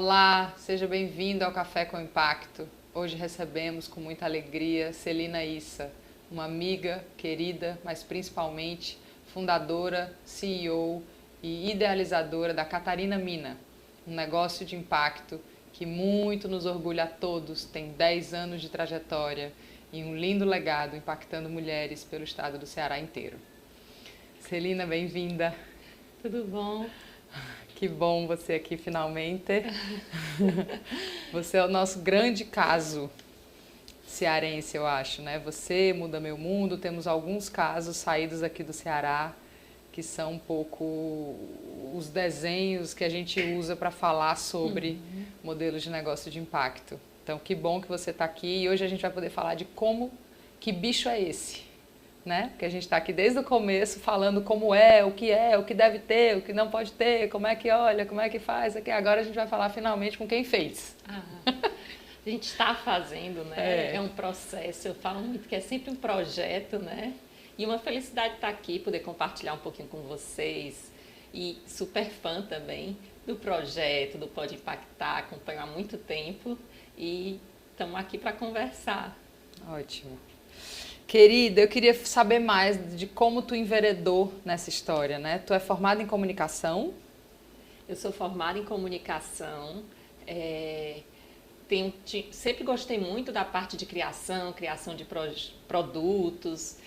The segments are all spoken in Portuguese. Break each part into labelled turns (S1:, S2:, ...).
S1: Olá, seja bem-vindo ao Café com Impacto. Hoje recebemos com muita alegria Celina Issa, uma amiga querida, mas principalmente fundadora, CEO e idealizadora da Catarina Mina, um negócio de impacto que muito nos orgulha a todos, tem 10 anos de trajetória e um lindo legado impactando mulheres pelo estado do Ceará inteiro. Celina, bem-vinda.
S2: Tudo bom?
S1: Que bom você aqui finalmente. Você é o nosso grande caso cearense, eu acho, né? Você muda meu mundo. Temos alguns casos saídos aqui do Ceará que são um pouco os desenhos que a gente usa para falar sobre modelos de negócio de impacto. Então, que bom que você está aqui e hoje a gente vai poder falar de que bicho é esse, né? Porque a gente está aqui desde o começo falando como é, o que deve ter, o que não pode ter, como é que olha, como é que faz. Aqui agora a gente vai falar finalmente com quem fez.
S2: A gente está fazendo, né? É um processo. Eu falo muito que é sempre um projeto, né? E uma felicidade estar aqui, poder compartilhar um pouquinho com vocês. E super fã também do projeto, do Pode Impactar, acompanho há muito tempo e estamos aqui para conversar.
S1: Ótimo. Querida, eu queria saber mais de como tu enveredou nessa história, né? Tu é formada em comunicação?
S2: Eu sou formada em comunicação, sempre gostei muito da parte de criação de produtos.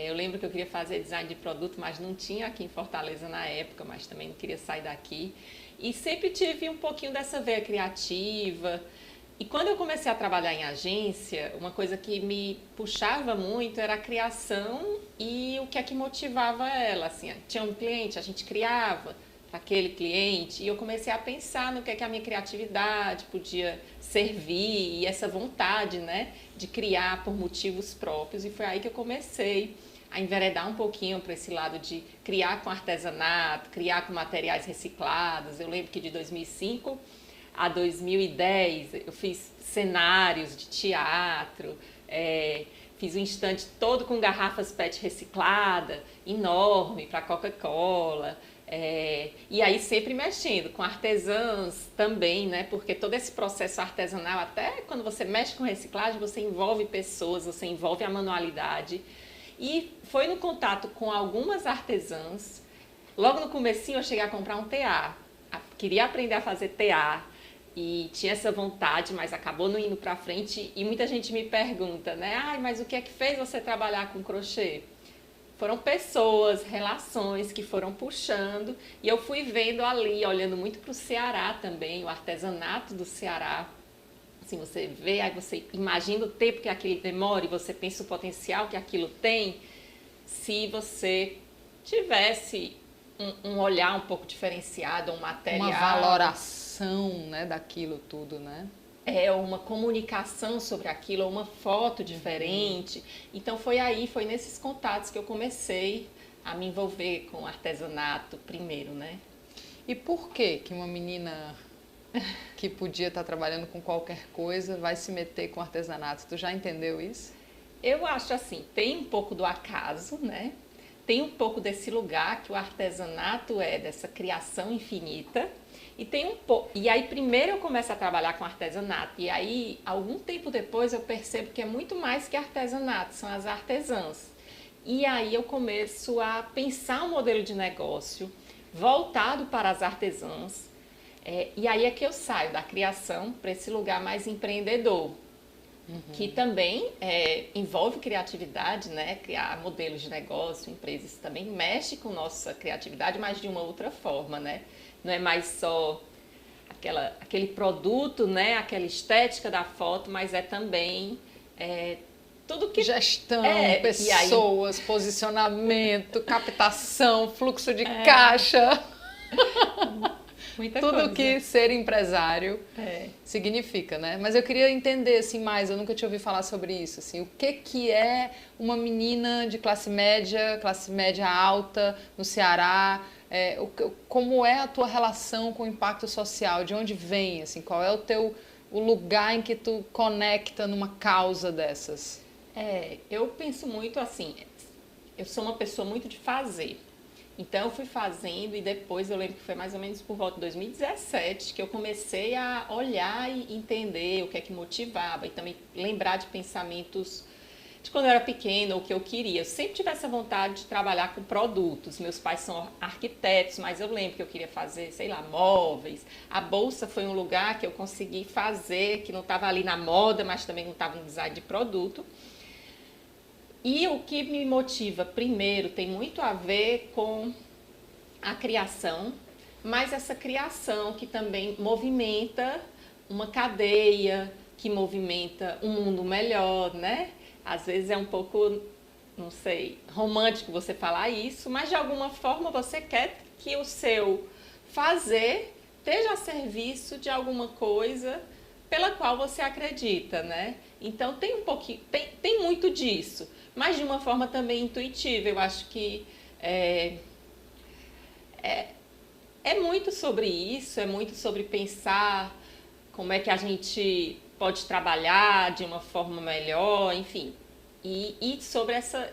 S2: Eu lembro que eu queria fazer design de produto, mas não tinha aqui em Fortaleza na época, mas também não queria sair daqui. E sempre tive um pouquinho dessa veia criativa. E quando eu comecei a trabalhar em agência, uma coisa que me puxava muito era a criação e o que é que motivava ela. Assim, tinha um cliente, a gente criava para aquele cliente e eu comecei a pensar no que é que a minha criatividade podia servir e essa vontade, né, de criar por motivos próprios. E foi aí que eu comecei a enveredar um pouquinho para esse lado de criar com artesanato, criar com materiais reciclados. Eu lembro que de 2005 a 2010 eu fiz cenários de teatro, fiz um estande todo com garrafas PET reciclada, enorme, para Coca-Cola. E aí sempre mexendo com artesãs também, né? Porque todo esse processo artesanal, até quando você mexe com reciclagem, você envolve pessoas, você envolve a manualidade. E foi no contato com algumas artesãs, logo no comecinho eu cheguei a comprar um tear, queria aprender a fazer tear. E tinha essa vontade, mas acabou não indo para frente. E muita gente me pergunta, né? Mas o que é que fez você trabalhar com crochê? Foram pessoas, relações que foram puxando. E eu fui vendo ali, olhando muito para o Ceará também, o artesanato do Ceará. Assim, você vê, aí você imagina o tempo que aquilo demora e você pensa o potencial que aquilo tem. Se você tivesse um olhar um pouco diferenciado, um material...
S1: Uma valoração, né, daquilo tudo, né?
S2: Uma comunicação sobre aquilo, uma foto diferente. Então foi nesses contatos que eu comecei a me envolver com artesanato primeiro, né?
S1: E por que uma menina que podia estar trabalhando com qualquer coisa vai se meter com artesanato? Tu já entendeu isso?
S2: Eu acho assim, tem um pouco do acaso, né? Tem um pouco desse lugar que o artesanato é, dessa criação infinita. E aí primeiro eu começo a trabalhar com artesanato. E aí, algum tempo depois, eu percebo que é muito mais que artesanato, são as artesãs. E aí eu começo a pensar um modelo de negócio voltado para as artesãs. E aí é que eu saio da criação para esse lugar mais empreendedor. Que também envolve criatividade, né? Criar modelos de negócio, empresas também mexe com nossa criatividade, mas de uma outra forma, né? Não é mais só aquele produto, né? Aquela estética da foto, mas é também tudo que...
S1: Gestão, pessoas, posicionamento, captação, fluxo de caixa...
S2: Muita
S1: tudo
S2: coisa.
S1: Que ser empresário significa, né? Mas eu queria entender assim mais, eu nunca tinha ouvido falar sobre isso, assim, o que é uma menina de classe média alta no Ceará, como é a tua relação com o impacto social, de onde vem, assim, qual é o lugar em que tu conecta numa causa dessas?
S2: Eu penso muito assim, eu sou uma pessoa muito de fazer. Então eu fui fazendo e depois eu lembro que foi mais ou menos por volta de 2017 que eu comecei a olhar e entender o que é que motivava e também lembrar de pensamentos de quando eu era pequena, o que eu queria. Eu sempre tive essa vontade de trabalhar com produtos. Meus pais são arquitetos, mas eu lembro que eu queria fazer, sei lá, móveis. A bolsa foi um lugar que eu consegui fazer, que não estava ali na moda, mas também não estava no design de produto. E o que me motiva, primeiro, tem muito a ver com a criação, mas essa criação que também movimenta uma cadeia, que movimenta um mundo melhor, né? Às vezes é um pouco, não sei, romântico você falar isso, mas de alguma forma você quer que o seu fazer esteja a serviço de alguma coisa pela qual você acredita, né? Então tem um pouquinho, tem muito disso, mas de uma forma também intuitiva. Eu acho que é muito sobre isso, é muito sobre pensar como é que a gente pode trabalhar de uma forma melhor, enfim. E sobre essa...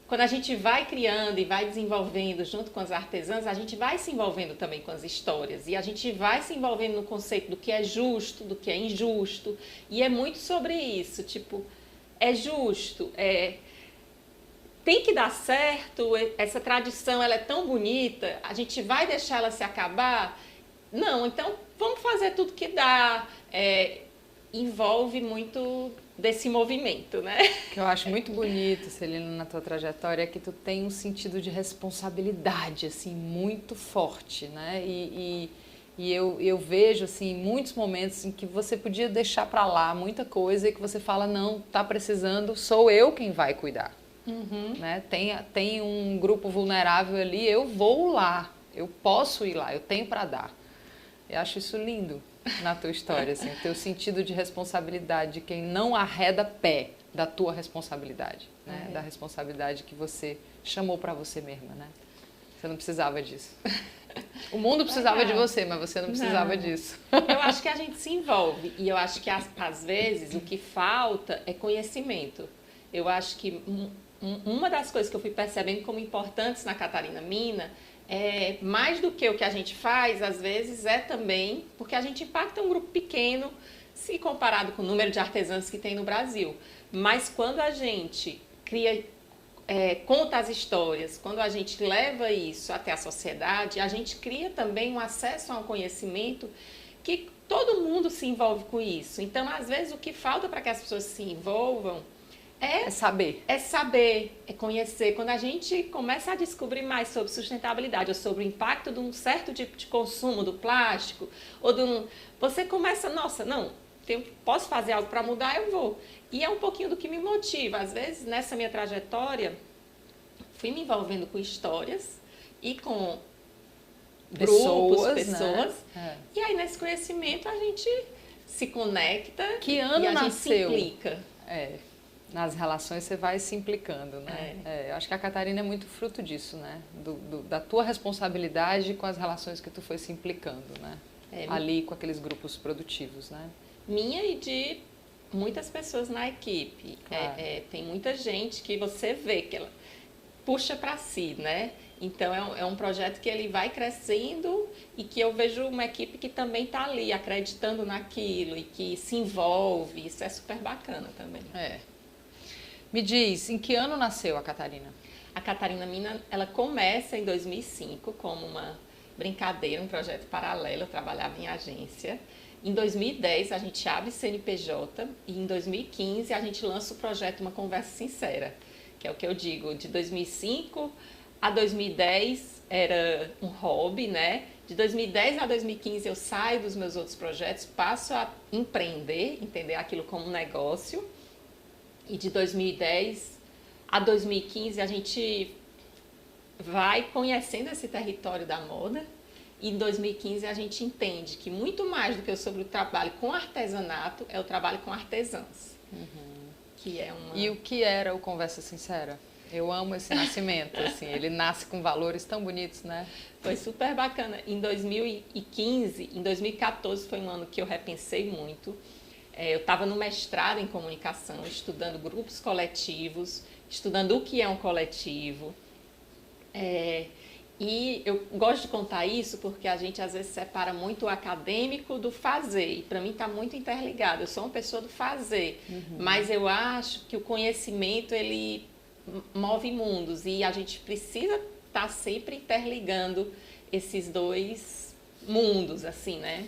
S2: Quando a gente vai criando e vai desenvolvendo junto com as artesãs, a gente vai se envolvendo também com as histórias. E a gente vai se envolvendo no conceito do que é justo, do que é injusto. E é muito sobre isso, tipo, é justo, tem que dar certo, essa tradição ela é tão bonita, a gente vai deixar ela se acabar? Não, então vamos fazer tudo que dá. Envolve muito desse movimento, né?
S1: O que eu acho muito bonito, Celina, na tua trajetória é que tu tem um sentido de responsabilidade, assim, muito forte, né? E eu vejo, assim, muitos momentos em que você podia deixar para lá muita coisa e que você fala, não, tá precisando, sou eu quem vai cuidar.
S2: Uhum.
S1: Né? Tem um grupo vulnerável ali, eu vou lá, eu posso ir lá, eu tenho para dar. Eu acho isso lindo na tua história, assim, o teu sentido de responsabilidade, de quem não arreda pé da tua responsabilidade, né? Da responsabilidade que você chamou para você mesma, né? Você não precisava disso. O mundo precisava de você, mas você não precisava disso.
S2: Eu acho que a gente se envolve e eu acho que às vezes o que falta é conhecimento. Eu acho que uma das coisas que eu fui percebendo como importantes na Catarina Mina mais do que o que a gente faz, às vezes, é também porque a gente impacta um grupo pequeno se comparado com o número de artesãs que tem no Brasil. Mas quando a gente conta as histórias, quando a gente leva isso até a sociedade, a gente cria também um acesso a um conhecimento que todo mundo se envolve com isso. Então, às vezes, o que falta para que as pessoas se envolvam é
S1: saber.
S2: É saber, é conhecer. Quando a gente começa a descobrir mais sobre sustentabilidade ou sobre o impacto de um certo tipo de consumo do plástico, você começa, nossa, não, posso fazer algo para mudar, eu vou. E é um pouquinho do que me motiva. Às vezes, nessa minha trajetória, fui me envolvendo com histórias e com pessoas. Né? E aí, nesse conhecimento, a gente se conecta
S1: que ano
S2: e a
S1: nasceu?
S2: gente se implica.
S1: Nas relações você vai se implicando, né? Eu acho que a Catarina é muito fruto disso, né? Da tua responsabilidade com as relações que tu foi se implicando, né? Ali com aqueles grupos produtivos, né?
S2: Minha e de muitas pessoas na equipe. Claro. Tem muita gente que você vê que ela puxa para si, né? Então é um projeto que ele vai crescendo e que eu vejo uma equipe que também está ali acreditando naquilo e que se envolve. Isso é super bacana também.
S1: Me diz, em que ano nasceu a Catarina?
S2: A Catarina Mina, ela começa em 2005 como uma brincadeira, um projeto paralelo. Eu trabalhava em agência. Em 2010 a gente abre CNPJ e em 2015 a gente lança o projeto Uma Conversa Sincera, que é o que eu digo, de 2005 a 2010 era um hobby, né? De 2010 a 2015 eu saio dos meus outros projetos, passo a empreender, entender aquilo como um negócio. E de 2010 a 2015 a gente vai conhecendo esse território da moda. E em 2015 a gente entende que muito mais do que sobre o trabalho com artesanato é o trabalho com artesãs. Que é uma...
S1: E o que era o Conversa Sincera? Eu amo esse nascimento, assim, ele nasce com valores tão bonitos, né?
S2: Foi super bacana. Em 2014 foi um ano que eu repensei muito. Eu estava no mestrado em comunicação, estudando grupos coletivos, estudando o que é um coletivo. E eu gosto de contar isso porque a gente às vezes separa muito o acadêmico do fazer. E para mim está muito interligado. Eu sou uma pessoa do fazer, mas eu acho que o conhecimento ele move mundos e a gente precisa estar sempre interligando esses dois mundos, assim, né?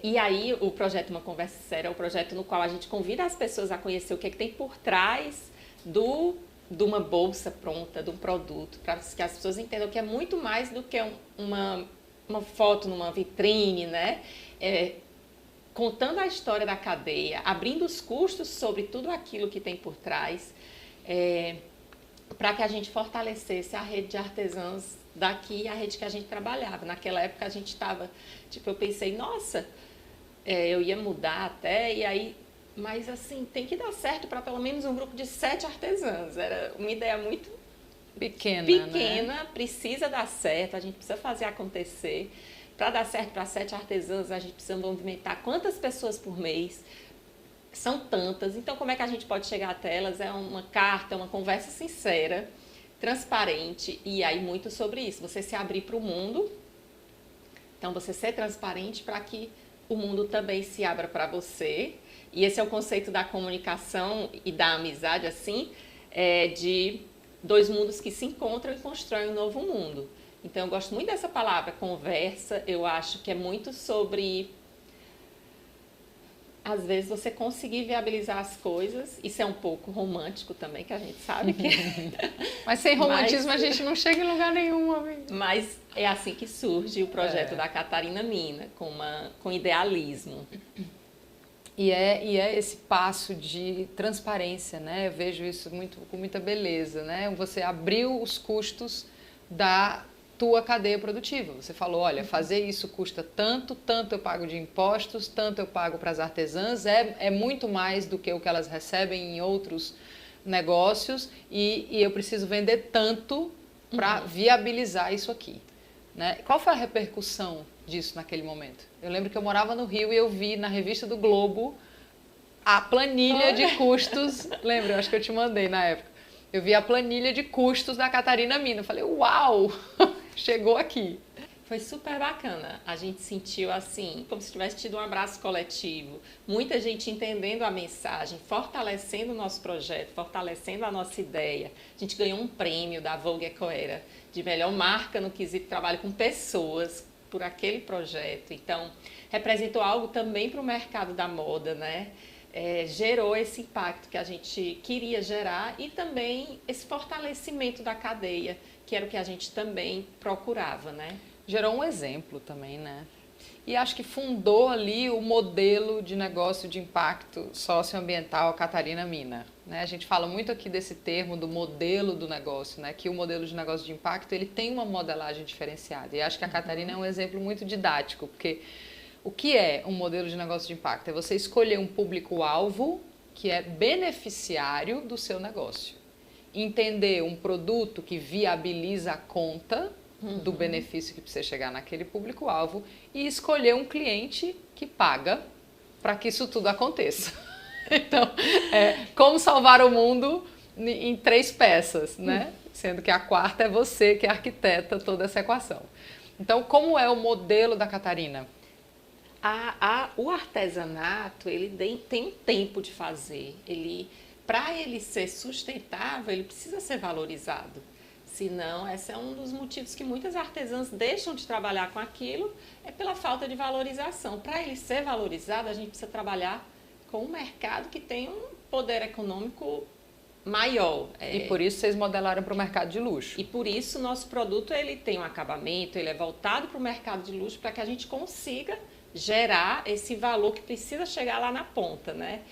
S2: E aí o projeto Uma Conversa Séria é um projeto no qual a gente convida as pessoas a conhecer o que é que tem por trás de uma bolsa pronta, de um produto, para que as pessoas entendam que é muito mais do que uma foto numa vitrine, né? Contando a história da cadeia, abrindo os custos sobre tudo aquilo que tem por trás, para que a gente fortalecesse a rede de artesãos daqui, a rede que a gente trabalhava. Naquela época a gente estava, eu pensei, nossa, eu ia mudar até, e aí, mas assim, tem que dar certo para pelo menos um grupo de 7 artesãs. Era uma ideia muito pequena, né? Precisa dar certo, a gente precisa fazer acontecer. Para dar certo para 7 artesãs, a gente precisa movimentar quantas pessoas por mês? São tantas, então como é que a gente pode chegar até elas? É uma carta, uma conversa sincera, transparente, e aí muito sobre isso, você se abrir para o mundo, então você ser transparente para que o mundo também se abra para você, e esse é o conceito da comunicação e da amizade, assim, de 2 mundos que se encontram e constroem um novo mundo. Então eu gosto muito dessa palavra, conversa, eu acho que é muito sobre... Às vezes você conseguir viabilizar as coisas, isso é um pouco romântico também, que a gente sabe que...
S1: Mas sem romantismo a gente não chega em lugar nenhum, amiga.
S2: Mas é assim que surge o projeto da Catarina Mina, com idealismo.
S1: E é esse passo de transparência, né? Eu vejo isso com muita beleza, né? Você abriu os custos da tua cadeia produtiva. Você falou, olha, fazer isso custa tanto eu pago de impostos, tanto eu pago para as artesãs, é muito mais do que o que elas recebem em outros negócios e eu preciso vender tanto para viabilizar isso aqui. Né? Qual foi a repercussão disso naquele momento? Eu lembro que eu morava no Rio e eu vi na revista do Globo a planilha de custos, lembra? Eu acho que eu te mandei na época. Eu vi a planilha de custos da Catarina Mina. Eu falei, uau, chegou aqui.
S2: Foi super bacana. A gente sentiu assim, como se tivesse tido um abraço coletivo. Muita gente entendendo a mensagem, fortalecendo o nosso projeto, fortalecendo a nossa ideia. A gente ganhou um prêmio da Vogue Ecoera de melhor marca no quesito trabalho com pessoas por aquele projeto. Então, representou algo também para o mercado da moda, né? Gerou esse impacto que a gente queria gerar e também esse fortalecimento da cadeia, que era o que a gente também procurava, né?
S1: Gerou um exemplo também, né? E acho que fundou ali o modelo de negócio de impacto socioambiental Catarina Mina. Né? A gente fala muito aqui desse termo do modelo do negócio, né? Que o modelo de negócio de impacto ele tem uma modelagem diferenciada. E acho que a Catarina é um exemplo muito didático, porque o que é um modelo de negócio de impacto? É você escolher um público-alvo que é beneficiário do seu negócio. Entender um produto que viabiliza a conta do benefício que precisa chegar naquele público-alvo e escolher um cliente que paga para que isso tudo aconteça. Então, como salvar o mundo em 3 peças, né? Sendo que a 4ª é você que arquiteta toda essa equação. Então, como é o modelo da Catarina?
S2: O artesanato, ele tem um tempo de fazer. Para ele ser sustentável, ele precisa ser valorizado. Senão, esse é um dos motivos que muitas artesãs deixam de trabalhar com aquilo, é pela falta de valorização. Para ele ser valorizado, a gente precisa trabalhar com um mercado que tem um poder econômico maior.
S1: E por isso vocês modelaram para o mercado de luxo.
S2: E por isso o nosso produto ele tem um acabamento, ele é voltado para o mercado de luxo para que a gente consiga gerar esse valor que precisa chegar lá na ponta, né?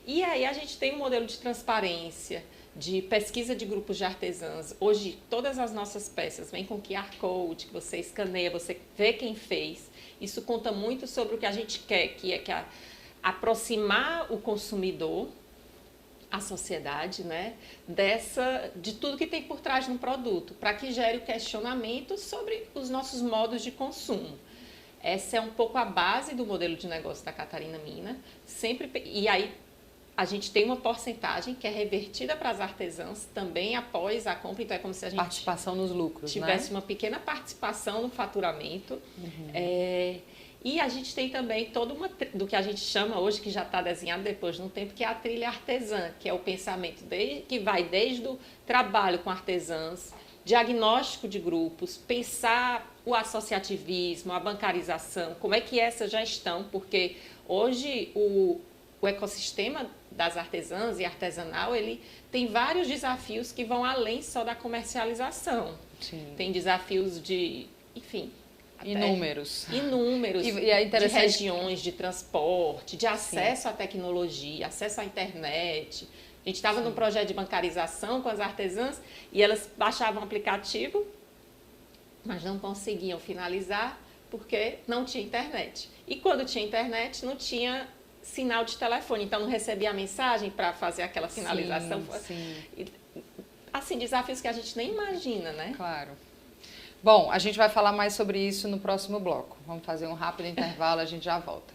S2: E aí a gente tem um modelo de transparência, de pesquisa de grupos de artesãs. Hoje, todas as nossas peças vêm com QR Code, que você escaneia, você vê quem fez. Isso conta muito sobre o que a gente quer, que é aproximar o consumidor, a sociedade, né, de tudo que tem por trás de um produto, para que gere o questionamento sobre os nossos modos de consumo. Essa é um pouco a base do modelo de negócio da Catarina Mina. E aí a gente tem uma porcentagem que é revertida para as artesãs também após a compra, então é como se a gente
S1: participação nos lucros,
S2: tivesse,
S1: né?
S2: uma pequena participação no faturamento. E a gente tem também toda uma do que a gente chama hoje, que já está desenhado depois de um tempo, que é a trilha artesã, que é o pensamento que vai desde o trabalho com artesãs, diagnóstico de grupos, pensar o associativismo, a bancarização, como é que é essa gestão, porque hoje o ecossistema das artesãs e artesanal, ele tem vários desafios que vão além só da comercialização.
S1: Sim.
S2: Tem desafios de, enfim,
S1: inúmeros.
S2: E
S1: é interessante...
S2: de regiões, de transporte, de acesso à tecnologia, acesso à internet. A gente estava num projeto de bancarização com as artesãs e elas baixavam o aplicativo, mas não conseguiam finalizar porque não tinha internet. E quando tinha internet, não tinha sinal de telefone, então não recebia a mensagem para fazer aquela finalização.
S1: Sim.
S2: Assim, desafios que a gente nem imagina, né?
S1: Claro. Bom, a gente vai falar mais sobre isso no próximo bloco. Vamos fazer um rápido intervalo, a gente já volta.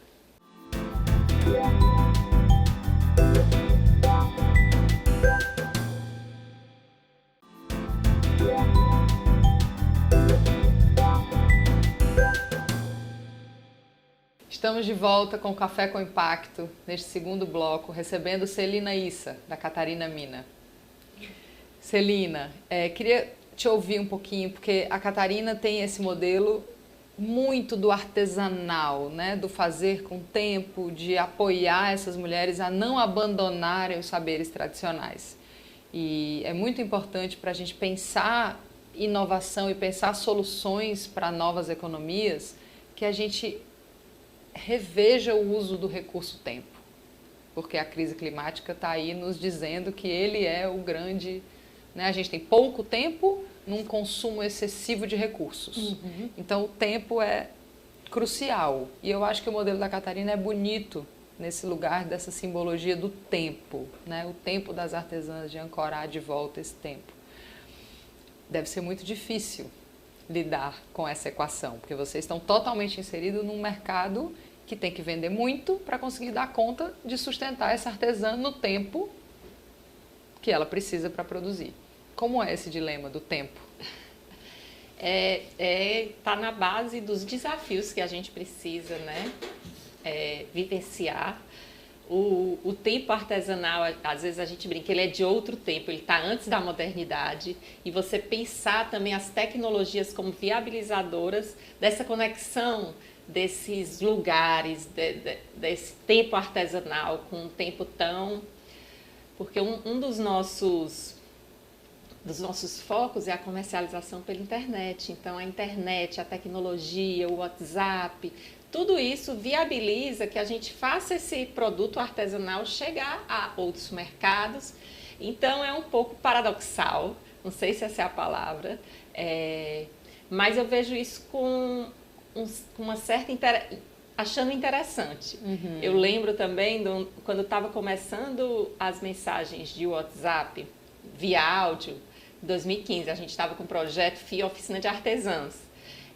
S1: Estamos de volta com o Café com Impacto, neste segundo bloco, recebendo Celina Issa, da Catarina Mina. Celina, queria te ouvir um pouquinho, porque a Catarina tem esse modelo muito do artesanal, né? Do fazer com tempo, de apoiar essas mulheres a não abandonarem os saberes tradicionais. E é muito importante para a gente pensar inovação e pensar soluções para novas economias, que a gente reveja o uso do recurso tempo, porque a crise climática está aí nos dizendo que ele é o grande, né? A gente tem pouco tempo num consumo excessivo de recursos. Então o tempo é crucial e eu acho que o modelo da Catarina é bonito nesse lugar dessa simbologia do tempo, né? O tempo das artesãs, de ancorar de volta esse tempo. Deve ser muito difícil lidar com essa equação, porque vocês estão totalmente inseridos num mercado que tem que vender muito para conseguir dar conta de sustentar essa artesã no tempo que ela precisa para produzir. Como é esse dilema do tempo?
S2: Tá na base dos desafios que a gente precisa, né? Vivenciar. O tempo artesanal, às vezes a gente brinca, ele é de outro tempo, ele está antes da modernidade, e você pensar também as tecnologias como viabilizadoras dessa conexão desses lugares, desse tempo artesanal com um tempo tão... Porque um dos nossos focos é a comercialização pela internet. Então, a internet, a tecnologia, o WhatsApp, tudo isso viabiliza que a gente faça esse produto artesanal chegar a outros mercados. Então, é um pouco paradoxal, não sei se essa é a palavra, mas eu vejo isso com uma certa achando interessante. Eu lembro também quando estava começando as mensagens de WhatsApp via áudio, em 2015, a gente estava com o projeto FIA Oficina de Artesãs.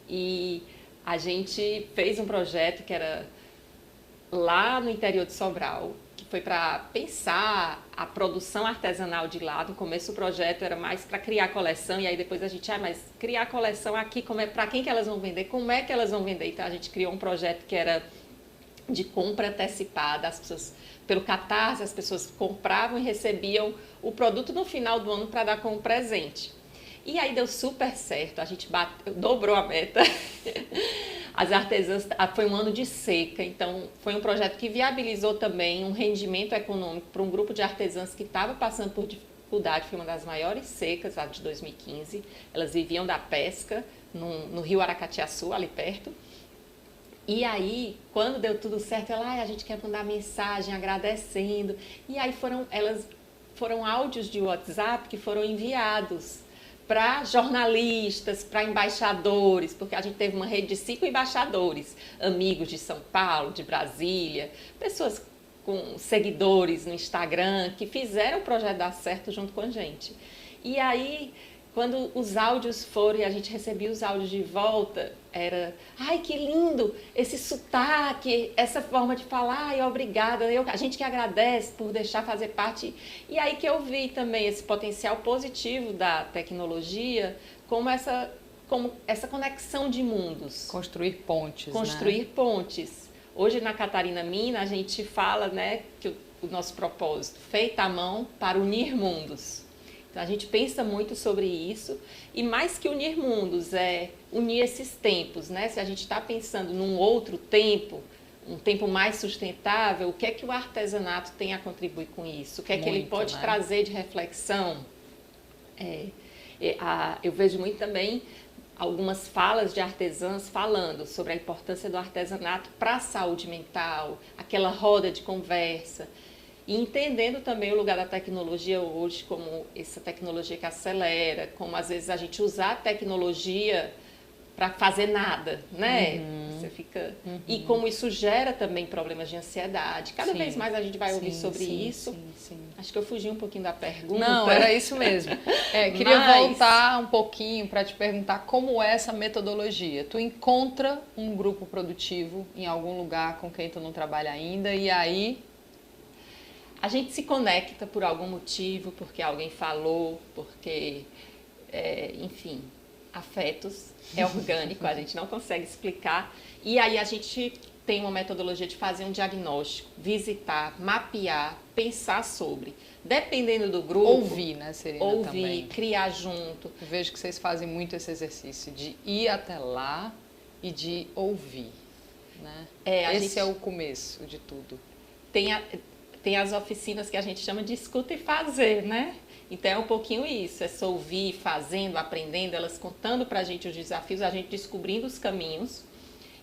S2: E a gente fez um projeto que era lá no interior de Sobral, que foi para pensar a produção artesanal de lá. No começo o projeto era mais para criar coleção, e aí depois a gente, mas criar coleção aqui, para quem que elas vão vender, como é que elas vão vender? Então a gente criou um projeto que era de compra antecipada, as pessoas, pelo Catarse, as pessoas compravam e recebiam o produto no final do ano para dar como presente. E aí deu super certo, a gente dobrou a meta. As artesãs, foi um ano de seca, então foi um projeto que viabilizou também um rendimento econômico para um grupo de artesãs que estava passando por dificuldade. Foi uma das maiores secas, a de 2015. Elas viviam da pesca no rio Aracatiaçu, ali perto. E aí, quando deu tudo certo, a gente quer mandar mensagem agradecendo. E aí foram áudios de WhatsApp que foram enviados para jornalistas, para embaixadores, porque a gente teve uma rede de 5 embaixadores, amigos de São Paulo, de Brasília, pessoas com seguidores no Instagram, que fizeram o projeto dar certo junto com a gente. E aí quando os áudios foram e a gente recebia os áudios de volta, era, ai, que lindo, esse sotaque, essa forma de falar, ai, obrigada, a gente que agradece por deixar fazer parte. E aí que eu vi também esse potencial positivo da tecnologia, como essa conexão de mundos.
S1: Construir pontes,
S2: Construir pontes. Hoje na Catarina Mina a gente fala, né, que o nosso propósito, feita à mão para unir mundos. Então a gente pensa muito sobre isso e mais que unir mundos, é unir esses tempos, né? Se a gente está pensando num outro tempo, um tempo mais sustentável, o que é que o artesanato tem a contribuir com isso? O que é que ele pode trazer de reflexão? Eu vejo muito também algumas falas de artesãs falando sobre a importância do artesanato para a saúde mental, aquela roda de conversa. E entendendo também o lugar da tecnologia hoje como essa tecnologia que acelera, como às vezes a gente usar a tecnologia para fazer nada, né? Você fica... E como isso gera também problemas de ansiedade. Cada vez mais a gente vai ouvir sobre isso. Acho que eu fugi um pouquinho da pergunta.
S1: Não, era isso mesmo. Queria voltar um pouquinho para te perguntar como é essa metodologia. Tu encontra um grupo produtivo em algum lugar com quem tu não trabalha ainda e aí...
S2: A gente se conecta por algum motivo, porque alguém falou, porque, enfim, afetos, é orgânico, a gente não consegue explicar. E aí a gente tem uma metodologia de fazer um diagnóstico, visitar, mapear, pensar sobre. Dependendo do grupo...
S1: Ouvir, né, Serena,
S2: ouvir,
S1: também.
S2: Criar junto.
S1: Eu vejo que vocês fazem muito esse exercício de ir até lá e de ouvir, né? Esse é o começo de tudo.
S2: Tem as oficinas que a gente chama de escuta e fazer, né? Então é um pouquinho isso, é só ouvir, fazendo, aprendendo, elas contando pra gente os desafios, a gente descobrindo os caminhos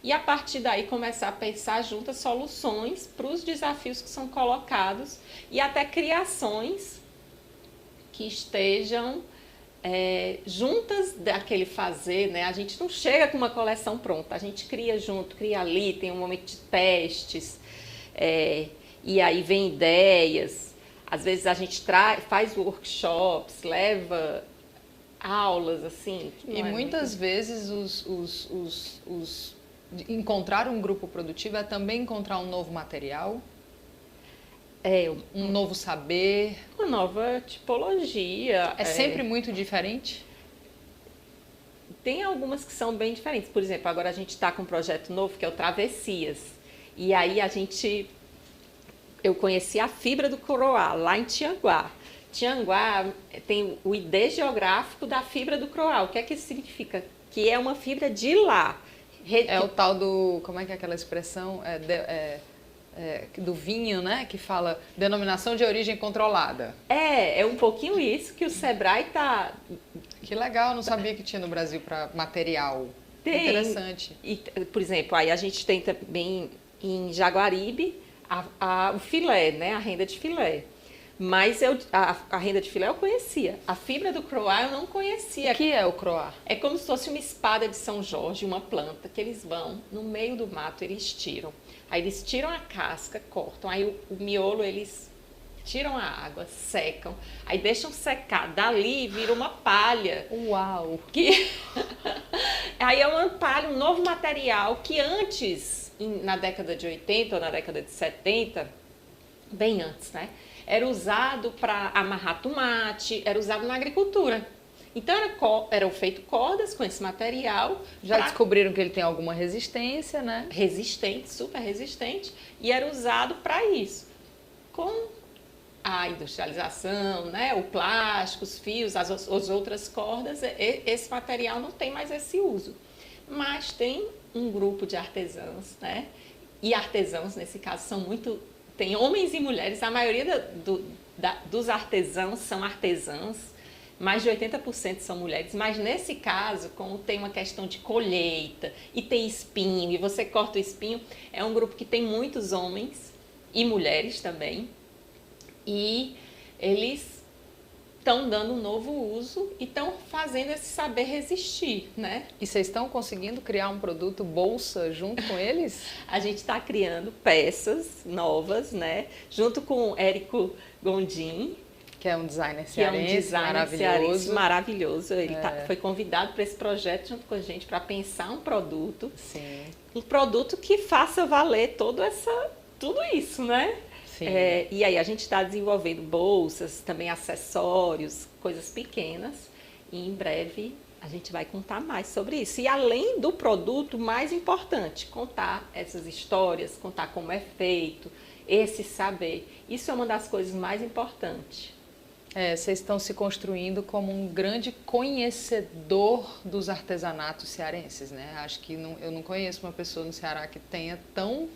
S2: e a partir daí começar a pensar juntas soluções para os desafios que são colocados e até criações que estejam juntas daquele fazer, né? A gente não chega com uma coleção pronta, a gente cria junto, cria ali, tem um momento de testes, e aí vem ideias, às vezes a gente faz workshops, leva aulas, assim.
S1: E muitas vezes encontrar um grupo produtivo é também encontrar um novo material, um novo saber.
S2: Uma nova tipologia.
S1: É sempre muito diferente?
S2: Tem algumas que são bem diferentes. Por exemplo, agora a gente está com um projeto novo que é o Travessias. E aí eu conheci a fibra do Croá, lá em Tianguá. Tianguá tem o ID geográfico da fibra do Croá. O que é que isso significa? Que é uma fibra de lá.
S1: É o tal do... Como é que é aquela expressão? Do vinho, né? Que fala denominação de origem controlada.
S2: É um pouquinho isso que o Sebrae está...
S1: Que legal, não sabia que tinha no Brasil para material.
S2: Tem.
S1: Interessante.
S2: E, por exemplo, aí a gente tem também em Jaguaribe o filé, né? A renda de filé. Mas a renda de filé eu conhecia. A fibra do croá eu não conhecia.
S1: O que é o croá?
S2: É como se fosse uma espada de São Jorge, uma planta que eles vão no meio do mato, eles tiram. Aí eles tiram a casca, cortam. Aí o miolo eles tiram a água, secam. Aí deixam secar. Dali vira uma palha.
S1: Uau!
S2: Aí é uma palha, um novo material que antes, na década de 80 ou na década de 70, bem antes, né? Era usado para amarrar tomate, era usado na agricultura. Então eram feitas cordas com esse material.
S1: Já descobriram que ele tem alguma resistência, né?
S2: Resistente, super resistente. E era usado para isso. Com a industrialização, né? O plástico, os fios, as outras cordas, esse material não tem mais esse uso. Mas tem um grupo de artesãos, né? E artesãos, nesse caso, são muito... Tem homens e mulheres, a maioria dos artesãos são artesãs, mais de 80% são mulheres, mas nesse caso, como tem uma questão de colheita e tem espinho, e você corta o espinho, é um grupo que tem muitos homens e mulheres também, e eles estão dando um novo uso e estão fazendo esse saber resistir, né?
S1: E vocês estão conseguindo criar um produto bolsa junto com eles?
S2: A gente está criando peças novas, né? Junto com o Érico Gondim.
S1: Que Que é um designer
S2: que é um
S1: cearense,
S2: designer cearense
S1: maravilhoso.
S2: maravilhoso. Ele foi convidado para esse projeto junto com a gente para pensar um produto.
S1: Sim.
S2: Um produto que faça valer tudo isso, né?
S1: Sim.
S2: E aí a gente está desenvolvendo bolsas, também acessórios, coisas pequenas. E em breve a gente vai contar mais sobre isso. E além do produto, mais importante, contar essas histórias, contar como é feito, esse saber. Isso é uma das coisas mais importantes.
S1: Vocês estão se construindo como um grande conhecedor dos artesanatos cearenses, né? Acho que eu não conheço uma pessoa no Ceará que tenha tão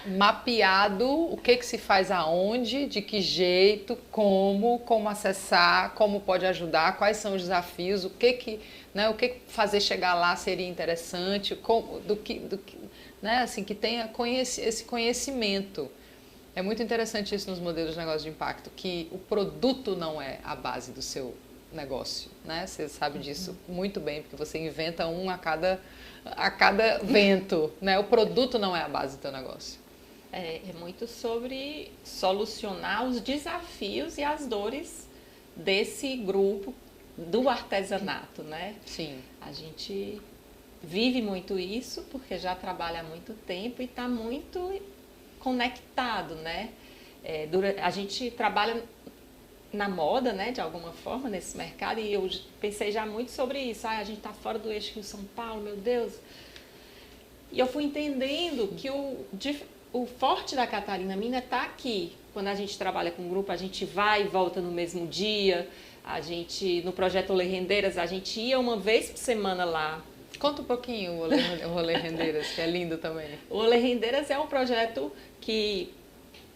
S1: mapeado o que se faz aonde, de que jeito, como acessar, como pode ajudar, quais são os desafios, o que fazer chegar lá seria interessante, né, assim, que tenha esse conhecimento. É muito interessante isso nos modelos de negócio de impacto, que o produto não é a base do seu negócio, né? Você sabe disso muito bem, porque você inventa um a cada vento, né? O produto não é a base do teu negócio.
S2: É muito sobre solucionar os desafios e as dores desse grupo do artesanato, né?
S1: Sim.
S2: A gente vive muito isso porque já trabalha há muito tempo e está muito conectado, né? A gente trabalha na moda, né, de alguma forma, nesse mercado, e eu pensei já muito sobre isso. A gente está fora do eixo Rio-São Paulo, meu Deus. E eu fui entendendo que o forte da Catarina Mina está aqui. Quando a gente trabalha com grupo, a gente vai e volta no mesmo dia. No projeto Olê Rendeiras, a gente ia uma vez por semana lá.
S1: Conta um pouquinho o Olê Rendeiras, que é lindo também.
S2: O Olê Rendeiras é um projeto que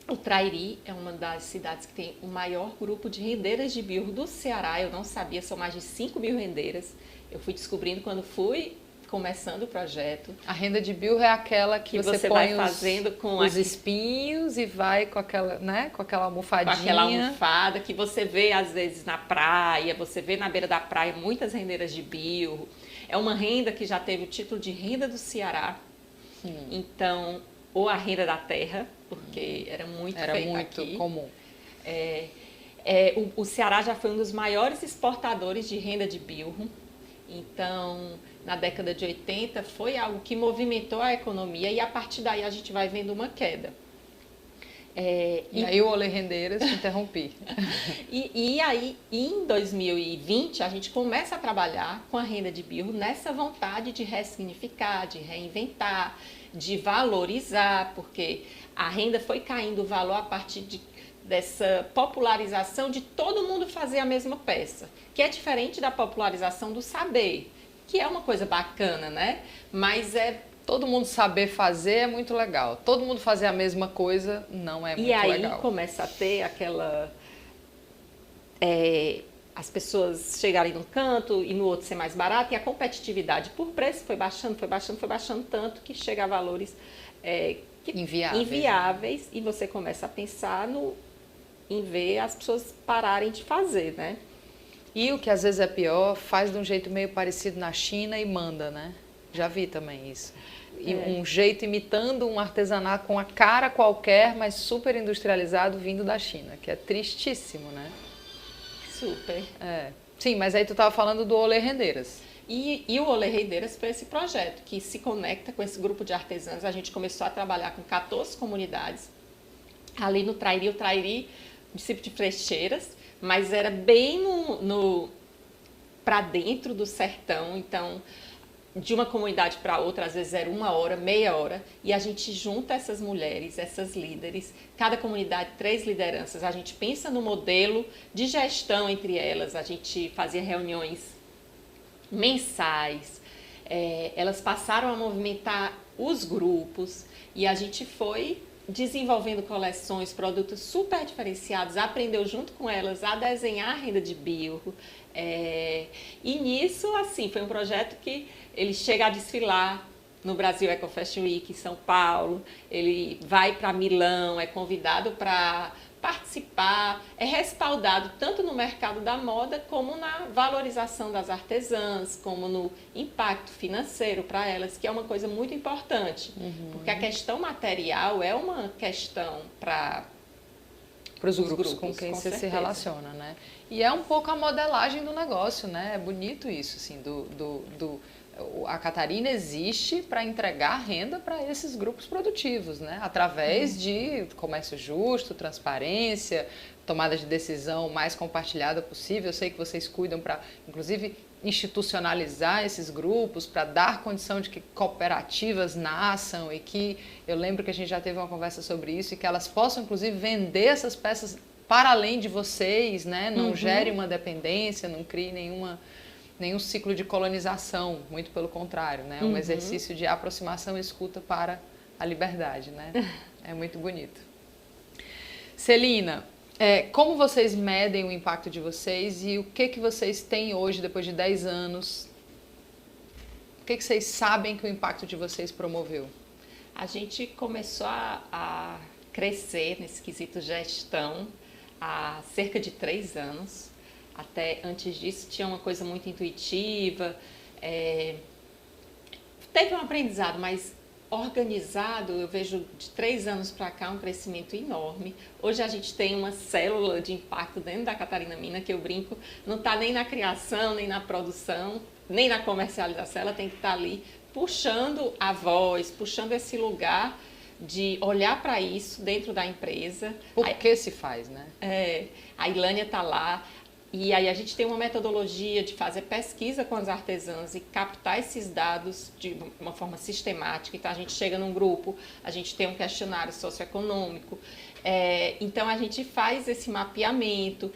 S2: o Trairi é uma das cidades que tem o maior grupo de rendeiras de biorro do Ceará. Eu não sabia, são mais de 5.000 rendeiras. Eu fui descobrindo quando fui começando o projeto.
S1: A renda de biorro é aquela que você põe
S2: vai fazendo com
S1: os espinhos e vai com aquela, né, com aquela almofadinha.
S2: Com aquela almofada que você vê às vezes na praia, você vê na beira da praia muitas rendeiras de biorro. É uma renda que já teve o título de renda do Ceará. Então, ou a renda da terra, porque era muito
S1: comum.
S2: O Ceará já foi um dos maiores exportadores de renda de biorro. Então, na década de 80, foi algo que movimentou a economia e a partir daí a gente vai vendo uma queda.
S1: E aí o Olê Rendeiras, te interrompi.
S2: E aí, em 2020, a gente começa a trabalhar com a renda de biorro nessa vontade de ressignificar, de reinventar, de valorizar, porque a renda foi caindo o valor a partir dessa popularização de todo mundo fazer a mesma peça, que é diferente da popularização do saber, que é uma coisa bacana, né? Mas
S1: todo mundo saber fazer é muito legal. Todo mundo fazer a mesma coisa não é muito legal.
S2: E aí começa a ter aquela... as pessoas chegarem num canto e no outro ser mais barato, e a competitividade por preço foi baixando tanto que chega a valores inviáveis, e você começa a pensar em ver as pessoas pararem de fazer, né?
S1: E o que às vezes é pior, faz de um jeito meio parecido na China e manda, né? Já vi também isso. E um jeito imitando um artesanato com a cara qualquer, mas super industrializado vindo da China, que é tristíssimo, né?
S2: Super.
S1: Sim, mas aí tu estava falando do Olê Rendeiras.
S2: E o Olê Rendeiras foi esse projeto que se conecta com esse grupo de artesãos. A gente começou a trabalhar com 14 comunidades. Ali no Trairi, o Trairi, município de Frecheiras, mas era bem para dentro do sertão. Então, de uma comunidade para outra, às vezes era 1 hora, meia hora, e a gente junta essas mulheres, essas líderes, cada comunidade 3 lideranças, a gente pensa no modelo de gestão entre elas, a gente fazia reuniões mensais, elas passaram a movimentar os grupos e a gente foi desenvolvendo coleções, produtos super diferenciados, aprendeu junto com elas a desenhar a renda de biorro. E nisso, assim, foi um projeto que ele chega a desfilar no Brasil Eco Fashion Week em São Paulo, ele vai para Milão, é convidado para participar, é respaldado tanto no mercado da moda como na valorização das artesãs, como no impacto financeiro para elas, que é uma coisa muito importante, porque a questão material é uma questão para
S1: para os grupos com quem você se relaciona, né? E é um pouco a modelagem do negócio, né? É bonito isso, assim, a Catarina existe para entregar renda para esses grupos produtivos, né? Através de comércio justo, transparência, tomada de decisão mais compartilhada possível. Eu sei que vocês cuidam para, inclusive, institucionalizar esses grupos, para dar condição de que cooperativas nasçam e que, eu lembro que a gente já teve uma conversa sobre isso, e que elas possam, inclusive, vender essas peças para além de vocês, né? Não gere uma dependência, não crie nenhum ciclo de colonização, muito pelo contrário, né? Um exercício de aproximação e escuta para a liberdade, né? É muito bonito. Celina, como vocês medem o impacto de vocês e o que vocês têm hoje, depois de 10 anos? O que vocês sabem que o impacto de vocês promoveu?
S2: A gente começou a crescer nesse quesito gestão há cerca de 3 anos. Até antes disso tinha uma coisa muito intuitiva, teve um aprendizado, mas organizado, eu vejo de 3 anos para cá um crescimento enorme. Hoje a gente tem uma célula de impacto dentro da Catarina Mina, que eu brinco, não está nem na criação, nem na produção, nem na comercialização, ela tem que estar ali puxando a voz, puxando esse lugar de olhar para isso dentro da empresa.
S1: Por que se faz, né?
S2: A Ilânia está lá. E aí a gente tem uma metodologia de fazer pesquisa com as artesãs e captar esses dados de uma forma sistemática. Então a gente chega num grupo, a gente tem um questionário socioeconômico, então a gente faz esse mapeamento,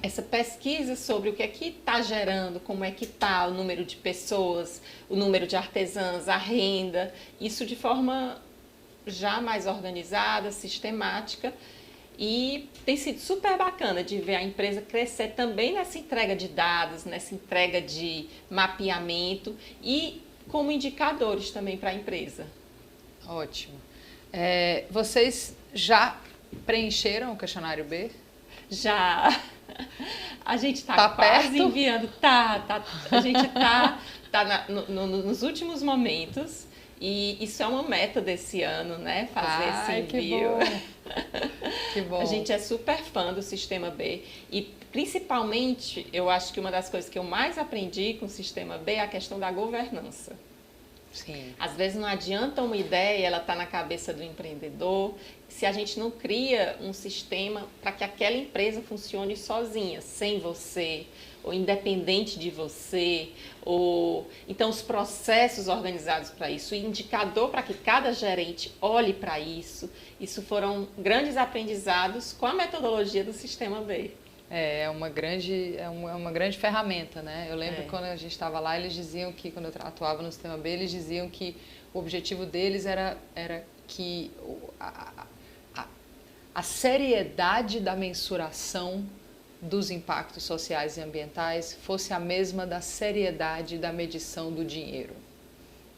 S2: essa pesquisa sobre o que é que está gerando, como é que está o número de pessoas, o número de artesãs, a renda, isso de forma já mais organizada, sistemática. E tem sido super bacana de ver a empresa crescer também nessa entrega de dados, nessa entrega de mapeamento e como indicadores também para a empresa.
S1: Ótimo. Vocês já preencheram o questionário B?
S2: Já. A gente está quase perto? Enviando. A gente está nos últimos momentos. E isso é uma meta desse ano, né? Fazer esse envio.
S1: Que bom.
S2: A gente é super fã do Sistema B e principalmente eu acho que uma das coisas que eu mais aprendi com o Sistema B é a questão da governança.
S1: Sim.
S2: Às vezes não adianta uma ideia, ela está na cabeça do empreendedor, se a gente não cria um sistema para que aquela empresa funcione sozinha, sem você, ou independente de você, então os processos organizados para isso, o indicador para que cada gerente olhe para isso foram grandes aprendizados com a metodologia do Sistema B.
S1: É uma grande ferramenta, né? Eu lembro que quando a gente estava lá, eles diziam que, quando eu atuava no Sistema B, eles diziam que o objetivo deles era que a seriedade da mensuração dos impactos sociais e ambientais fosse a mesma da seriedade da medição do dinheiro.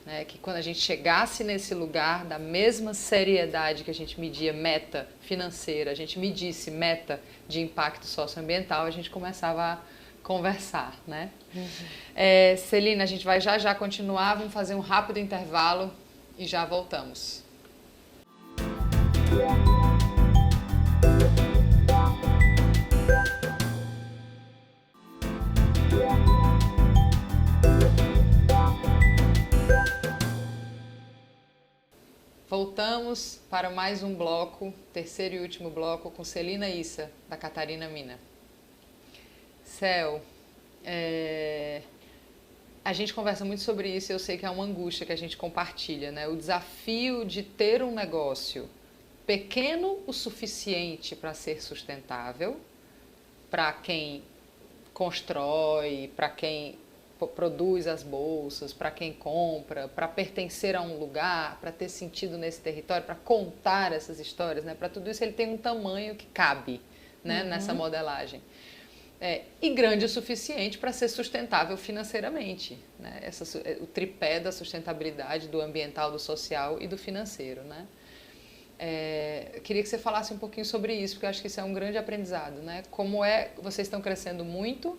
S1: Né? Que quando a gente chegasse nesse lugar da mesma seriedade que a gente media meta financeira, a gente medisse meta de impacto socioambiental, a gente começava a conversar. Né? Celina, a gente vai já continuar, vamos fazer um rápido intervalo e já voltamos. Voltamos para mais um bloco, terceiro e último bloco, com Celina Issa, da Catarina Mina. Cel, a gente conversa muito sobre isso e eu sei que é uma angústia que a gente compartilha, né? O desafio de ter um negócio pequeno o suficiente para ser sustentável, para quem constrói, para quem produz as bolsas, para quem compra, para pertencer a um lugar, para ter sentido nesse território, para contar essas histórias, né? Para tudo isso ele tem um tamanho que cabe, né? Nessa modelagem. E grande o suficiente para ser sustentável financeiramente, né? O tripé da sustentabilidade, do ambiental, do social e do financeiro, né? Eu queria que você falasse um pouquinho sobre isso, porque eu acho que isso é um grande aprendizado, né? Vocês estão crescendo muito,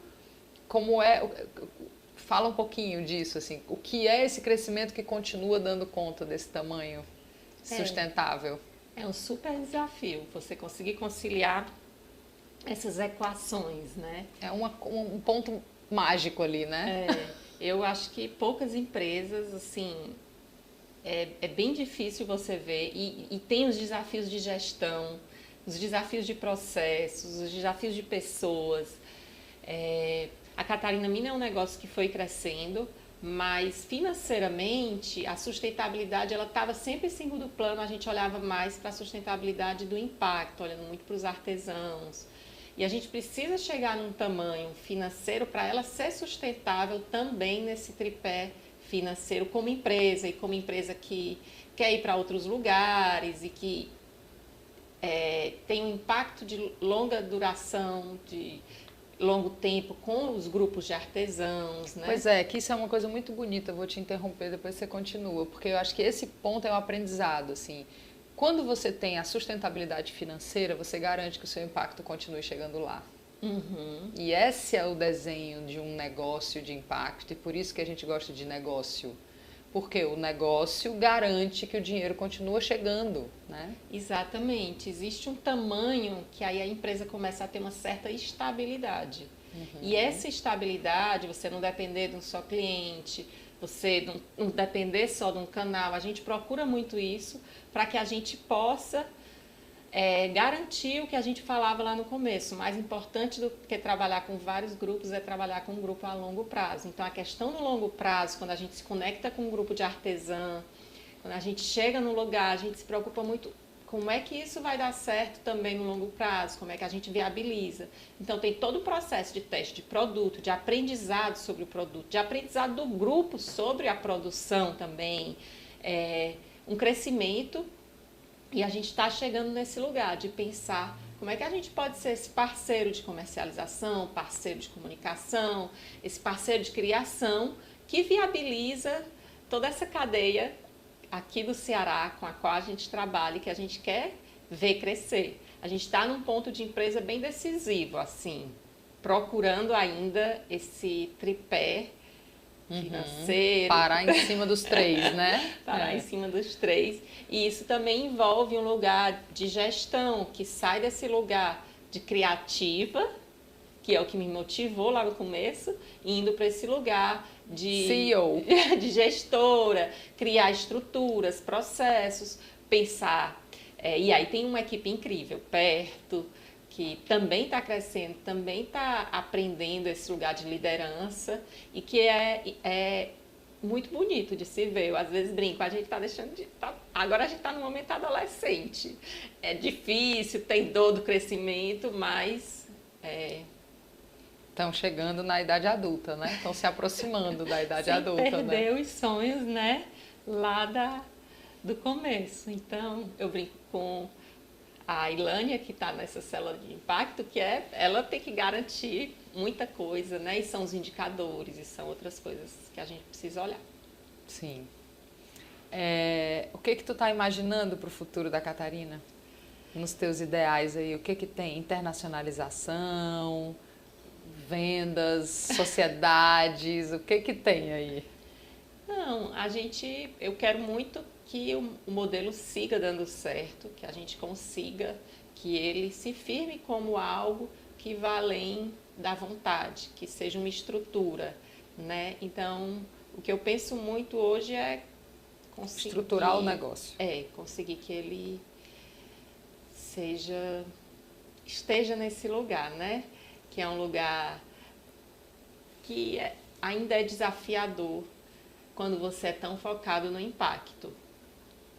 S1: fala um pouquinho disso, assim, o que é esse crescimento que continua dando conta desse tamanho sustentável?
S2: É um super desafio você conseguir conciliar essas equações, né?
S1: É um ponto mágico ali, né?
S2: Eu acho que poucas empresas, assim, é bem difícil você ver, e tem os desafios de gestão, os desafios de processos, os desafios de pessoas. A Catarina Mina é um negócio que foi crescendo, mas financeiramente a sustentabilidade ela estava sempre em segundo plano, a gente olhava mais para a sustentabilidade do impacto, olhando muito para os artesãos. E a gente precisa chegar num tamanho financeiro para ela ser sustentável também nesse tripé financeiro como empresa, e como empresa que quer ir para outros lugares e que tem um impacto de longa duração, de longo tempo com os grupos de artesãos, né?
S1: Pois é, que isso é uma coisa muito bonita, eu vou te interromper, depois você continua, porque eu acho que esse ponto é um aprendizado, assim. Quando você tem a sustentabilidade financeira, você garante que o seu impacto continue chegando lá.
S2: Uhum.
S1: E esse é o desenho de um negócio de impacto, e por isso que a gente gosta de negócio. Porque o negócio garante que o dinheiro continua chegando, né?
S2: Exatamente. Existe um tamanho que aí a empresa começa a ter uma certa estabilidade. Uhum. E essa estabilidade, você não depender de um só cliente, você não depender só de um canal, a gente procura muito isso para que a gente possa garantir o que a gente falava lá no começo. Mais importante do que trabalhar com vários grupos é trabalhar com um grupo a longo prazo. Então, a questão do longo prazo, quando a gente se conecta com um grupo de artesã, quando a gente chega no lugar, a gente se preocupa muito como é que isso vai dar certo também no longo prazo, como é que a gente viabiliza. Então, tem todo o processo de teste de produto, de aprendizado sobre o produto, de aprendizado do grupo sobre a produção também, um crescimento. E a gente está chegando nesse lugar de pensar como é que a gente pode ser esse parceiro de comercialização, parceiro de comunicação, esse parceiro de criação que viabiliza toda essa cadeia aqui do Ceará com a qual a gente trabalha e que a gente quer ver crescer. A gente está num ponto de empresa bem decisivo, assim, procurando ainda esse tripé financeiro.
S1: Parar em cima dos três, né?
S2: Parar em cima dos três. E isso também envolve um lugar de gestão, que sai desse lugar de criativa, que é o que me motivou lá no começo, indo para esse lugar de
S1: CEO,
S2: de gestora, criar estruturas, processos, pensar. E aí tem uma equipe incrível perto, que também está crescendo, também está aprendendo esse lugar de liderança e que é muito bonito de se ver. Eu às vezes brinco, a gente está deixando de... agora a gente está no momento adolescente. É difícil, tem dor do crescimento, mas...
S1: Estão chegando na idade adulta, né? Estão se aproximando da idade adulta, né?
S2: Perdeu os sonhos, né? Lá do começo. Então, eu brinco com a Ilânia, que está nessa célula de impacto, que ela tem que garantir muita coisa, né? E são os indicadores, e são outras coisas que a gente precisa olhar.
S1: Sim. O que tu está imaginando para o futuro da Catarina? Nos teus ideais aí, o que tem? Internacionalização, vendas, sociedades, o que tem aí?
S2: Não, eu quero muito que o modelo siga dando certo, que a gente consiga, que ele se firme como algo que vá além da vontade, que seja uma estrutura, né? Então, o que eu penso muito hoje é conseguir...
S1: estruturar o negócio.
S2: Conseguir que ele esteja nesse lugar, né? Que é um lugar que ainda é desafiador quando você é tão focado no impacto.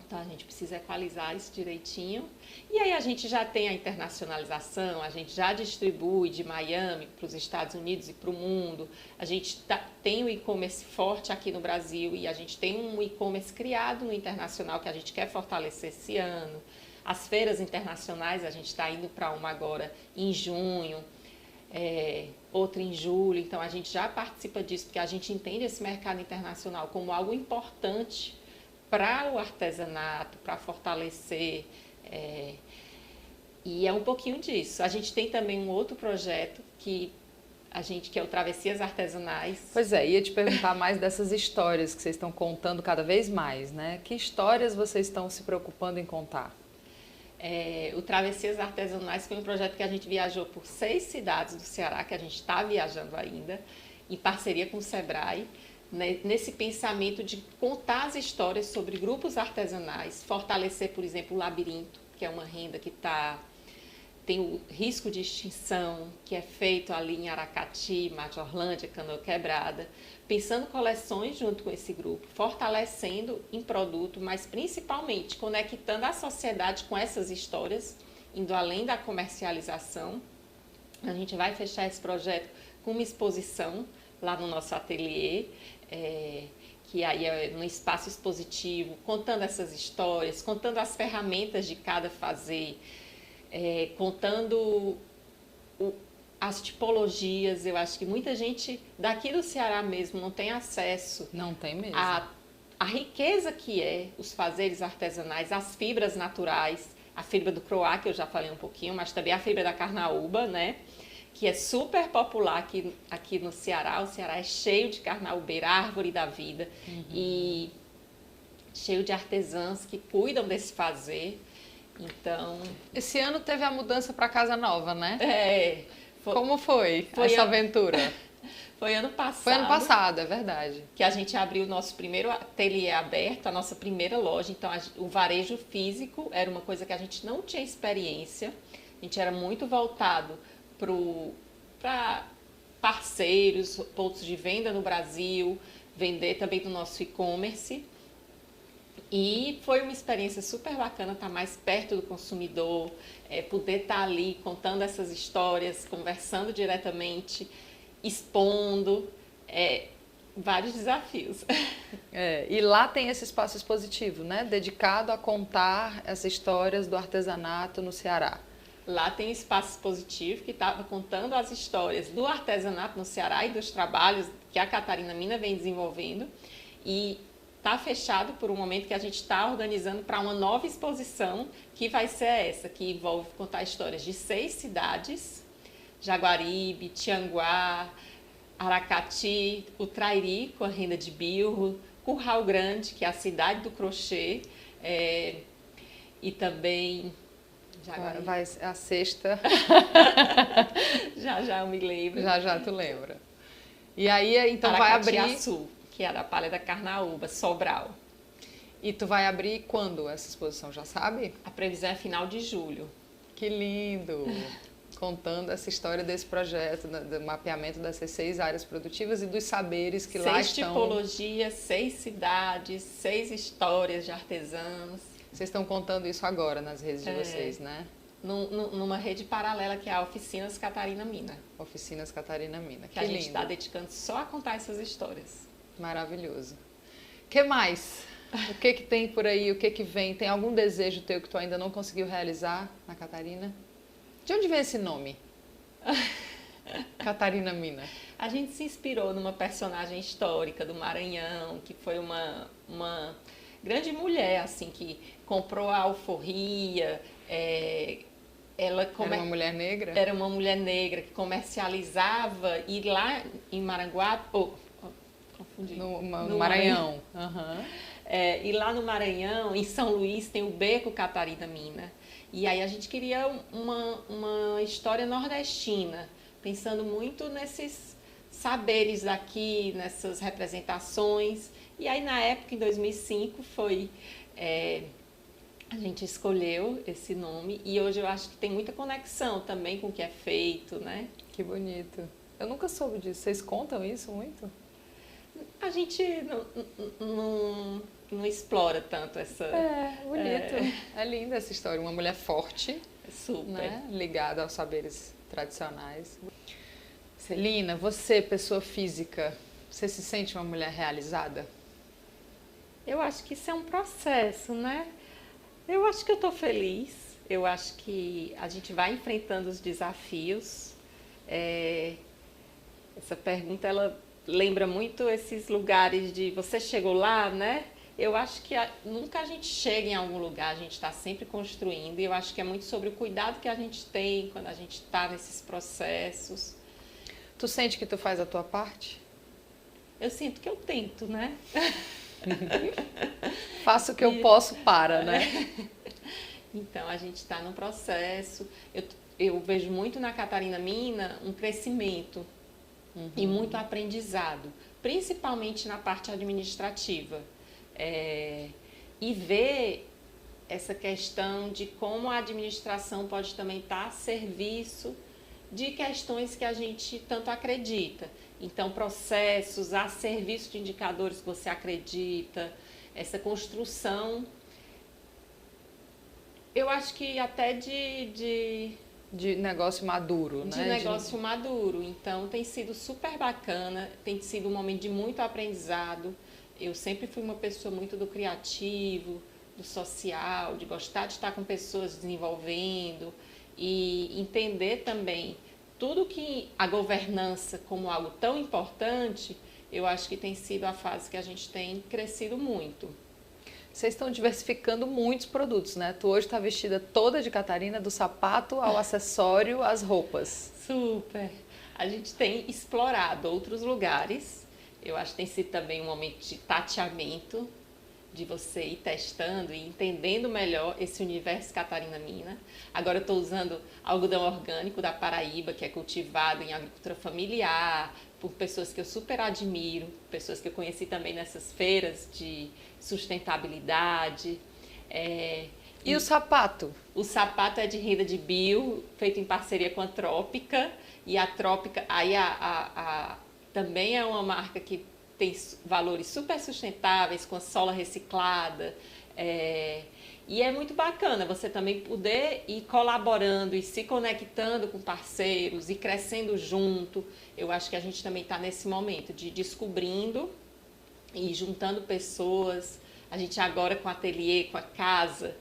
S2: Então, a gente precisa equalizar isso direitinho. E aí a gente já tem a internacionalização, a gente já distribui de Miami para os Estados Unidos e para o mundo. A gente tem o e-commerce forte aqui no Brasil e a gente tem um e-commerce criado no internacional que a gente quer fortalecer esse ano. As feiras internacionais, a gente está indo para uma agora em junho, outra em julho. Então, a gente já participa disso porque a gente entende esse mercado internacional como algo importante para o artesanato, para fortalecer, e é um pouquinho disso. A gente tem também um outro projeto que é o Travessias Artesanais.
S1: Pois ia te perguntar mais dessas histórias que vocês estão contando cada vez mais, né? Que histórias vocês estão se preocupando em contar?
S2: O Travessias Artesanais foi um projeto que a gente viajou por 6 cidades do Ceará, que a gente está viajando ainda, em parceria com o Sebrae, né, nesse pensamento de contar as histórias sobre grupos artesanais, fortalecer, por exemplo, o Labirinto, que é uma renda que tem o risco de extinção, que é feito ali em Aracati, Mata Orlândia, Canoa Quebrada, pensando coleções junto com esse grupo, fortalecendo em produto, mas principalmente conectando a sociedade com essas histórias, indo além da comercialização. A gente vai fechar esse projeto com uma exposição lá no nosso ateliê, que aí é num espaço expositivo, contando essas histórias, contando as ferramentas de cada fazer, contando as tipologias. Eu acho que muita gente daqui do Ceará mesmo não tem acesso.
S1: Não tem mesmo.
S2: A riqueza que é os fazeres artesanais, as fibras naturais, a fibra do croá, que eu já falei um pouquinho, mas também a fibra da carnaúba, né? Que é super popular aqui no Ceará. O Ceará é cheio de carnaúbeira, árvore da vida, e cheio de artesãs que cuidam desse fazer. Então,
S1: esse ano teve a mudança para casa nova, né? Como foi essa aventura?
S2: Foi ano passado.
S1: Foi ano passado, é verdade.
S2: Que a gente abriu o nosso primeiro ateliê aberto, a nossa primeira loja. Então, o varejo físico era uma coisa que a gente não tinha experiência. A gente era muito voltado para parceiros, pontos de venda no Brasil, vender também no nosso e-commerce. E foi uma experiência super bacana estar mais perto do consumidor, poder estar ali contando essas histórias, conversando diretamente, expondo, vários desafios.
S1: E lá tem esse espaço expositivo, né? Dedicado a contar essas histórias do artesanato no Ceará.
S2: Lá tem um espaço expositivo que estava contando as histórias do artesanato no Ceará e dos trabalhos que a Catarina Mina vem desenvolvendo. E está fechado por um momento que a gente está organizando para uma nova exposição, que vai ser essa, que envolve contar histórias de 6 cidades: Jaguaribe, Tianguá, Aracati, o Trairi, com a renda de bilro, Curral Grande, que é a cidade do crochê, e também...
S1: Agora vai a sexta.
S2: já eu me lembro.
S1: Já tu lembra. E aí, então vai abrir...
S2: Aracatiaçu, que é da palha da carnaúba, Sobral.
S1: E tu vai abrir quando essa exposição, já sabe?
S2: A previsão é final de julho.
S1: Que lindo! Contando essa história desse projeto, do mapeamento dessas 6 áreas produtivas e dos saberes que lá estão... 6
S2: tipologias, 6 cidades, 6 histórias de artesãos.
S1: Vocês estão contando isso agora nas redes de vocês, né?
S2: Numa rede paralela que é a Oficinas Catarina Mina.
S1: Oficinas Catarina Mina,
S2: que a gente está dedicando só a contar essas histórias.
S1: Maravilhoso. O que mais? O que tem por aí? O que vem? Tem algum desejo teu que tu ainda não conseguiu realizar na Catarina? De onde vem esse nome? Catarina Mina.
S2: A gente se inspirou numa personagem histórica do Maranhão, que foi uma grande mulher, assim, que comprou a alforria. Era
S1: uma mulher negra?
S2: Era uma mulher negra que comercializava, e lá em Maranguape... confundi.
S1: No Maranhão.
S2: E lá no Maranhão, em São Luís, tem o Beco Catarina Mina. E aí a gente queria uma história nordestina, pensando muito nesses saberes daqui, nessas representações. E aí, na época, em 2005, a gente escolheu esse nome, e hoje eu acho que tem muita conexão também com o que é feito, né?
S1: Que bonito. Eu nunca soube disso. Vocês contam isso muito?
S2: A gente não explora tanto essa...
S1: Bonito. É linda essa história. Uma mulher forte,
S2: super,
S1: né? Ligada aos saberes tradicionais. Celina, você, pessoa física, você se sente uma mulher realizada?
S2: Eu acho que isso é um processo, né? Eu acho que eu estou feliz. Eu acho que a gente vai enfrentando os desafios. Essa pergunta, ela lembra muito esses lugares de você chegou lá, né? Eu acho que nunca a gente chega em algum lugar, a gente está sempre construindo. E eu acho que é muito sobre o cuidado que a gente tem quando a gente está nesses processos.
S1: Tu sente que tu faz a tua parte?
S2: Eu sinto que eu tento, né?
S1: Faço o que eu posso para, né?
S2: Então, a gente está num processo. Eu vejo muito na Catarina Mina um crescimento e muito aprendizado, principalmente na parte administrativa. E ver essa questão de como a administração pode também estar a serviço de questões que a gente tanto acredita. Então, processos a serviço de indicadores que você acredita, essa construção, eu acho que até de
S1: negócio maduro, né?
S2: De negócio maduro. Então, tem sido super bacana, tem sido um momento de muito aprendizado. Eu sempre fui uma pessoa muito do criativo, do social, de gostar de estar com pessoas desenvolvendo e entender também tudo que a governança como algo tão importante, eu acho que tem sido a fase que a gente tem crescido muito.
S1: Vocês estão diversificando muitos produtos, né? Tu hoje está vestida toda de Catarina, do sapato ao acessório, às roupas.
S2: Super! A gente tem explorado outros lugares. Eu acho que tem sido também um momento de tateamento, de você ir testando e entendendo melhor esse universo Catarina Mina. Agora eu estou usando algodão orgânico da Paraíba, que é cultivado em agricultura familiar, por pessoas que eu super admiro, pessoas que eu conheci também nessas feiras de sustentabilidade.
S1: E o sapato?
S2: O sapato é de renda de bio, feito em parceria com a Trópica. E a Trópica aí também é uma marca que tem valores super sustentáveis, com a sola reciclada. E é muito bacana você também poder ir colaborando e se conectando com parceiros e crescendo junto. Eu acho que a gente também está nesse momento de descobrindo e juntando pessoas. A gente agora com o ateliê, com a casa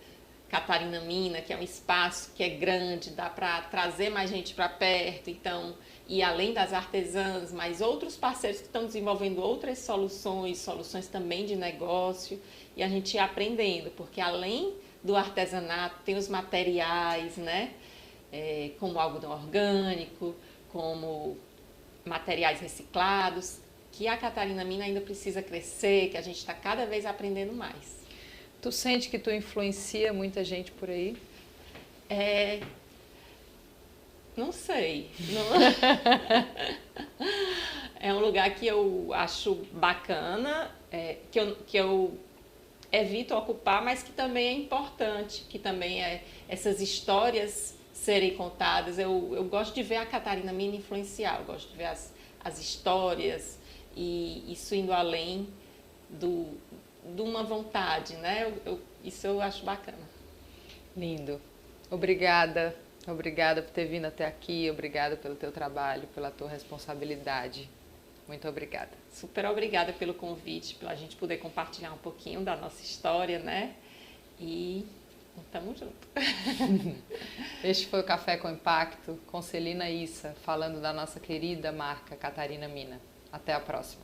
S2: Catarina Mina, que é um espaço que é grande, dá para trazer mais gente para perto, então, e além das artesãs, mais outros parceiros que estão desenvolvendo outras soluções também de negócio, e a gente ia aprendendo, porque além do artesanato, tem os materiais, né? Como algodão orgânico, como materiais reciclados, que a Catarina Mina ainda precisa crescer, que a gente está cada vez aprendendo mais.
S1: Tu sente que tu influencia muita gente por aí?
S2: Não sei. É um lugar que eu acho bacana, que eu evito ocupar, mas que também é importante, que também essas histórias serem contadas. Eu gosto de ver a Catarina Mina influenciar, eu gosto de ver as histórias e isso indo além de uma vontade, né? Isso eu acho bacana.
S1: Lindo. Obrigada. Obrigada por ter vindo até aqui. Obrigada pelo teu trabalho, pela tua responsabilidade. Muito obrigada.
S2: Super obrigada pelo convite, pela gente poder compartilhar um pouquinho da nossa história, né? E tamo junto.
S1: Este foi o Café com Impacto com Celina Issa, falando da nossa querida marca Catarina Mina. Até a próxima.